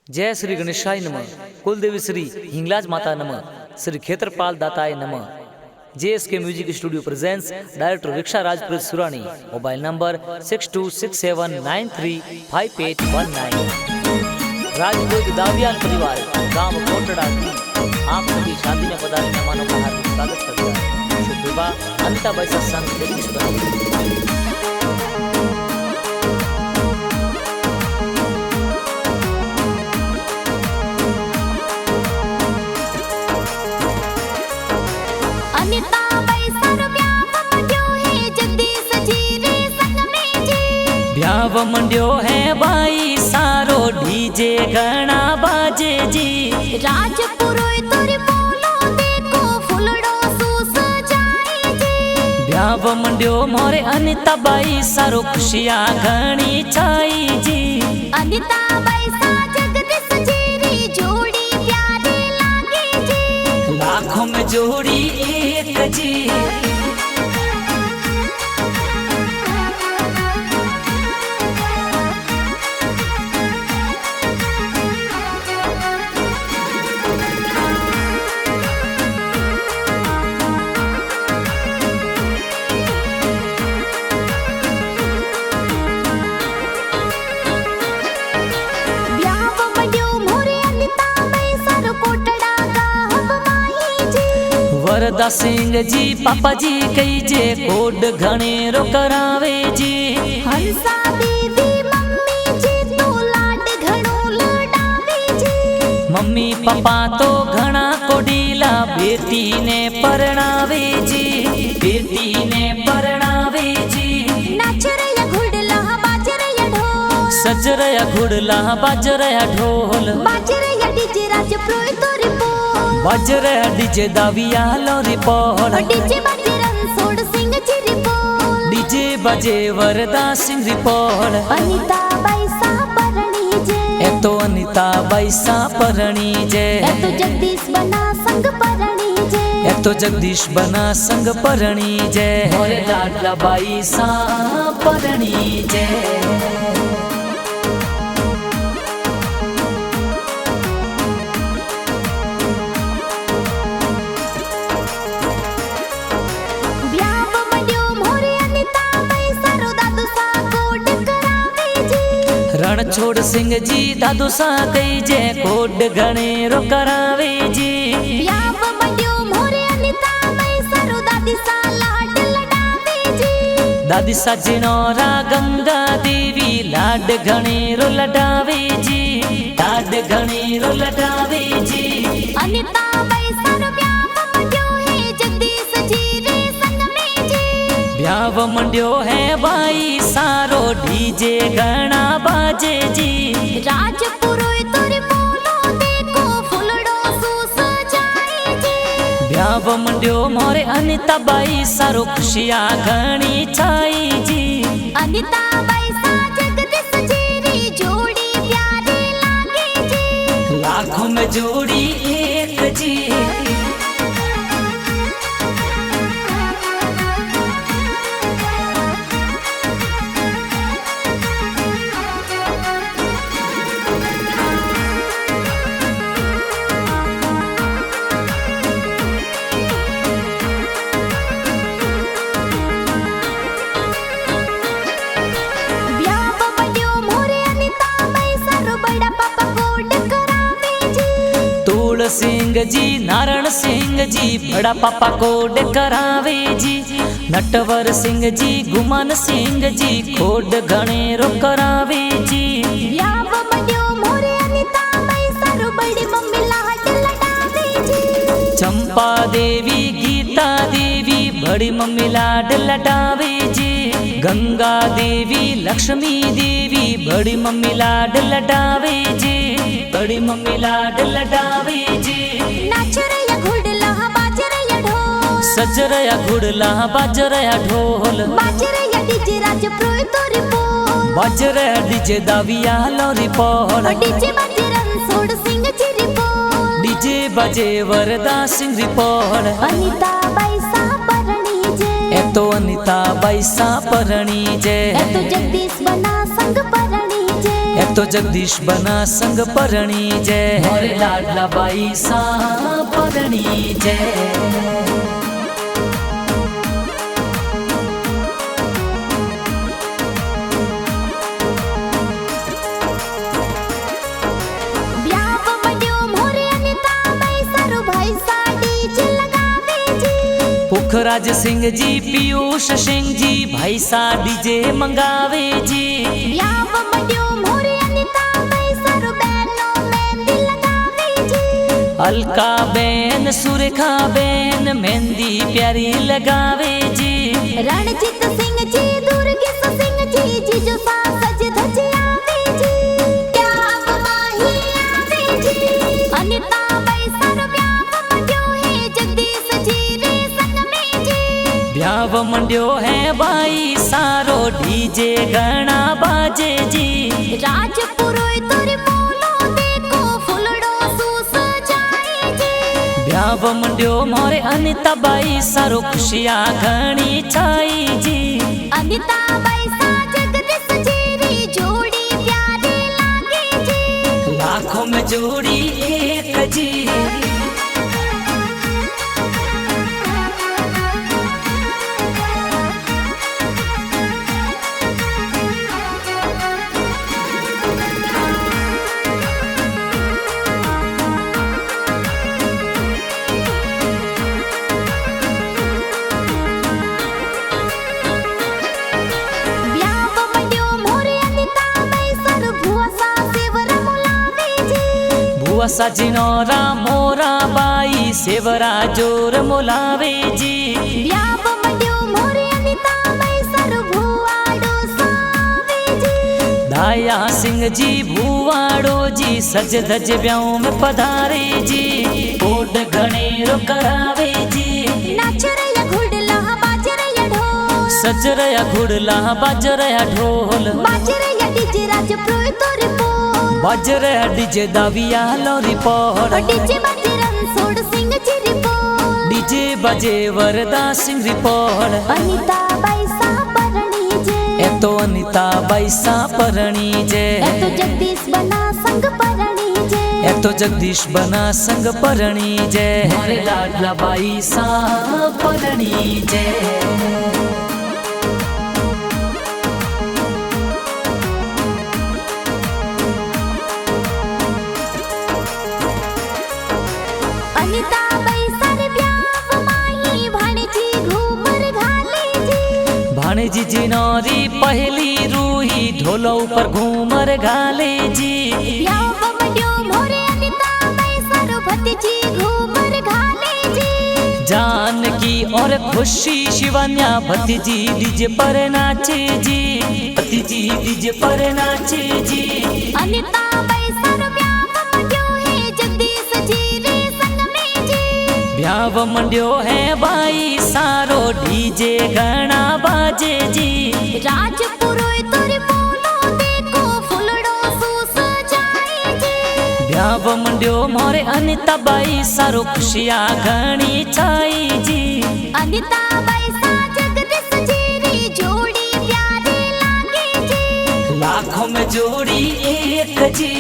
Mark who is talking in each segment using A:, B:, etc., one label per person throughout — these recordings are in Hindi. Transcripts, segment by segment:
A: जय श्री गणेशाय नमः। कुलदेवी श्री हिंगलाज माता नमः। श्री क्षेत्रपाल दाताय नमः। JSK music studio presents director रिक्शा राजपुर सुरानी। Mobile number 6267935819। राजपुर दावियान परिवार गांव कोटड़ा की आप सभी शादी में पधारे मेहमानों का हार्दिक स्वागत करता है। शुभ विवाह अनिताबाई सत्संग ब्याव मंड्यो है बाई सारो डीजे घना बाजे जी।
B: राजपुरोय तोरे बोलो देखो फुलड़ो सूस जाए जी।
A: ब्याव मंड्यो मोरे अनिता बाई सारो खुशियां घनी छाई जी।
B: अनिता बाई सा जगदीश जीरी जोड़ी प्यारे लागे जी।
A: लाखों में जोड़ी एक जी। वरदा सिंह जी पापा जी कई जे कोड घणेरो करावे जी।
B: हंसा दीदी मम्मी जी तो लाड घणो लडावे जी।
A: मम्मी पापा तो घणा कोडीला बेटी ने परणावे जी। बेटी ने परणावे जी।
B: नाचरया घुड़ला बाजरया ढोल।
A: सजरया घुड़ला बाजरया ढोल।
B: बाजरया डीजे राजपुरोय तोरे बोल।
A: बाजरया डीजे दाविया लोरी पोल।
B: डीजे बाजे रणछोड़ सिंह जी रिपोल।
A: डीजे बाजे वरदा सिंह रिपोल।
B: अनिता बाई सा परणी जे।
A: ए तो अनिता बाई सा परणी जे।
B: ए तो जगदीश बना संग परणी जे।
A: ए तो जगदीश बना संग परणी जे। मोरे लाडला बाई सा परणी जे। रणछोड़ सिंह जी दादू सा कई जे कोड घणेरो करावे जी।
B: ब्याव मंड्यो मोरे अनिता मई सरो दादी सा लाड लडावे जी।
A: दादी सा जिनोरा गंगा देवी लाड घणेरो लडावे जी। लाड घणेरो लडावे जी।
B: अनिता मई सरो ब्याव मंड्यो है जगदीश जी रे संग में जी।
A: ब्याव मंड्यो है बाई सारो डीजे घना बाजे जी।
B: राजपुरोय तोरे बोलो देखो फुलड़ो सूस जाए जी।
A: ब्याव मंड्यो मोरे अनिता बाई सारो खुशियां घनी छाई जी।
B: अनिता बाई सा जगदीश जीरी जोड़ी प्यारे लागे जी।
A: लाखों में जोड़ी एक जी। सिंह जी नारायण सिंह जी बड़ा पापा कोड करावे जी। नटवर सिंह जी गुमान सिंह जी कोड घणेरो करावे जी।
B: ब्याव मंड्यो मोरे अनिता मई सरो बड़ी मम्मी लाड लडावे जी।
A: चंपा देवी गीता देवी बड़ी मम्मी लाड लडावे जी। गंगा देवी लक्ष्मी देवी बड़ी मम्मी लाड लडावे जी। बड़ी मम्मी लाड लडावे जी।
B: नाचरया घुड़ला बाजरया ढोल।
A: सजरया घुड़ला बाजरया ढोल।
B: बाजरया डीजे राजपुरोय तोरे बोल।
A: बाजरया डीजे दाविया लोरी पोल।
B: डीजे बाजे रणछोड़ सिंह जी रिपोल।
A: डीजे बाजे वरदा सिंह रिपोल।
B: अनिता बाई सा परणी जे।
A: ए तो अनिता बाई सा परणी जे।
B: ए तो जगदीश बना संग परणी जे।
A: तो जगदीश बना संग परणी जय मोरे लाडला बाई सा परणी जय। पुखराज सिंह जी पीयूष सिंह जी भाई सा डीजे मंगावे जी। अलका बेन सुरेखा बेन मेहंदी प्यारी लगावे जी।
B: रणजीत सिंह जी दुर्गेश सिंह जी जीजू सा सज धज आवे जी। प्याव माही आवे जी। अनिता बाई सर प्याव मंड्यो है जगदीश जी रे संग में जी।
A: ब्याव मंड्यो है बाई सारो डीजे गणा बाजे जी।
B: राजपुरोय तोरे बोलो देखो फुलड़ो सूस जाए जी।
A: ब्याव मंड्यो मोरे अनिता बाई सारो खुशियां घणी छाई जी।
B: अनिता बाई सा जगदीश जी री जोड़ी प्यारी लागे जी।
A: लाखों में जोड़ी एक जी। सजिनोरा मोरा बाई सेवरा जोर मोलावे जी।
B: ब्याव मंड्यो मोरे अनिता बाई सर भुवाड़ो सावे जी।
A: दाया सिंह जी भुवाड़ो जी सज धज ब्याव में पधारे जी। ओड घणेरो करावे जी।
B: नाचरया घुड़ला बाजरया ढोल।
A: सजरया घुड़ला बाजरया ढोल।
B: बाजरया डीजे राज प्रोय तोरे बोल।
A: बाजरे डीजे दाविया लोरी पोड़।
B: डीजे बाजे रणछोड़ सिंह जी रिपोर्ट।
A: डीजे बजे वरदा सिंह रिपोर्ट।
B: अनिता बाई सा परणी जे।
A: ए तो अनिता बाई सा परणी जे।
B: ए तो जगदीश बना संग परणी जे।
A: ए तो जगदीश बना संग परणी जे मोरे लाडला बाई सा परणी जे।
B: अनिता बाई सर ब्याव माही भाणेजी घूमर घाले जी।
A: भाणेजी जी नौरी पहली रूही ढोलो पर घूमर घाले जी।
B: ब्याव मंड्यो मोरे अनिता बाई सर भतीजी घूमर घाले जी।
A: जानकी और खुशी शिवान्या भतीजी डीजे पर नाचे जी। भतीजी डीजे पर नाचे जी।
B: अनिता बाई सर ब्याव मंड्यो है जगदीश जी रे संग में जी।
A: ब्याव मंड्यो है बाई सारो डीजे गणा बाजे जी।
B: राजपुरोय तोरे बोलो देखो फुलड़ो सूस जाए जी।
A: ब्याव मंड्यो मोरे अनिता बाई सारो खुशियां घणी छाई जी।
B: अनिता बाई सा जगदीश जी री जोड़ी प्यारी लागे जी।
A: लाखों में जोड़ी एक जी।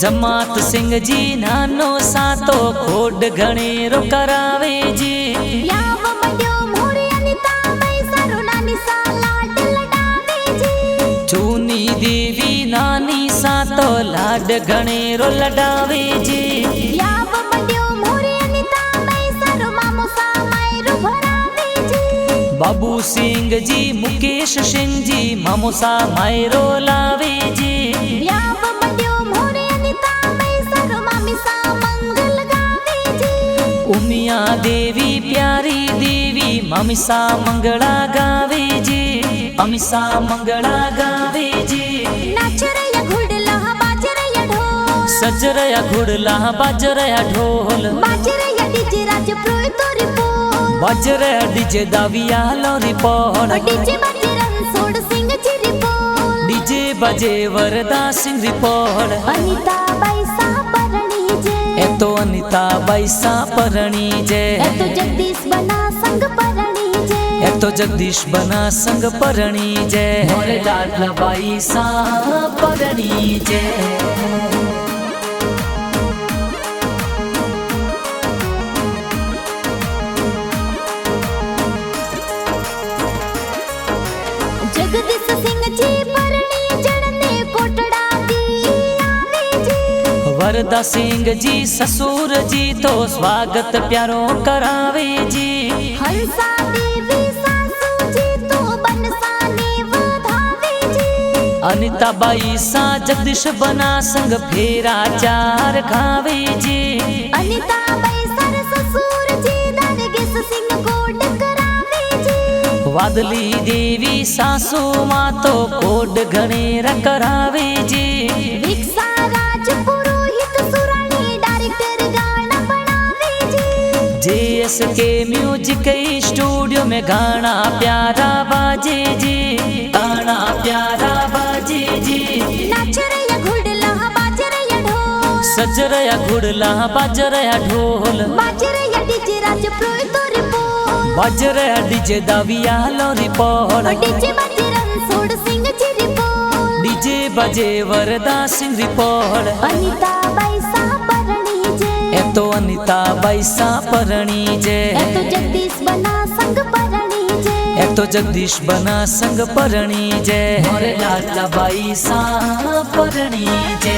A: जमात सिंह जी नानो सातो खोड घणेरो करावे जी।
B: ब्याव मंड्यो मोरे अनिता बाई सरो नानी सा लाड लडावे जी।
A: चूनी देवी नानी सातो लाड घणेरो लडावे जी।
B: ब्याव मंड्यो मोरे अनिता बाई सरो मामो सा मायरो भरावे जी।
A: बाबू सिंह जी मुकेश सिंह जी मामो सा मायरो लावे जी।
B: ब्याव मंड्यो मोरे अनिता बाई सरो मामी सा मंगल गावे जी।
A: उमिया देवी प्यारी देवी मामी सा मंगला गावे जी। अमी सा मंगला गावे जी।
B: नाचरया घुड़ला बाजरया ढोल।
A: सजरया घुड़ला बाजरया ढोल
B: बाजरया डीजे राज प्रोय तोरी पोल
A: बाजरया डीजे दाविया लोरी पोल
B: डीजे बाजे रणछोड़ सिंह जी रिपोल
A: डीजे बाजे वरदा सिंह रिपोल
B: अनिता बैसा परणी जे
A: ए तो अनिता बैसा परणी जे
B: ए तो जगदीश बना संग परणी जे
A: ए तो जगदीश बना संग परणी जे मोरे लाडला बैसा परणी जे
B: जगदीश सिंह जी परणी जड़ने कोटड़ा दी आवे जी
A: वरदा सिंह जी ससुर जी तो स्वागत प्यारो करावे जी
B: हंसा देवी सासू जी तो बनसाने वधावे जी
A: अनिता बाई सा जगदीश बना संग फेरा चार खावे जी
B: अनिता बैसर ससुर जी दरगेश सिंह कोट करावे जी
A: वादली देवी सासू मां तो कोड घणेरा करावे जी
B: विक्सा राज पुरोहित सुराणी डायरेक्टर गाना बनावे जी
A: JSK म्यूजिक स्टूडियो में गाना प्यारा बाजे जी गाना प्यारा बाजे जी
B: नाचरया घुड़ला बाजरया ढोल
A: सजरया घुड़ला बाजरया ढोल
B: बाजरया डीजे राज प्रोय तोरी पोल
A: बाजरया डीजे दाविया लोरी पोल
B: डीजे बाजे रणछोड़ सिंह जी रिपोल
A: डीजे बाजे वरदा सिंह रिपोल
B: अनिता बैसा परणी जे
A: ए तो अनिता बैसा परणी जे
B: ए तो जगदीश बना संग परणी जे
A: ए तो जगदीश बना संग परणी जे मोरे लाडला बैसा परणी जे।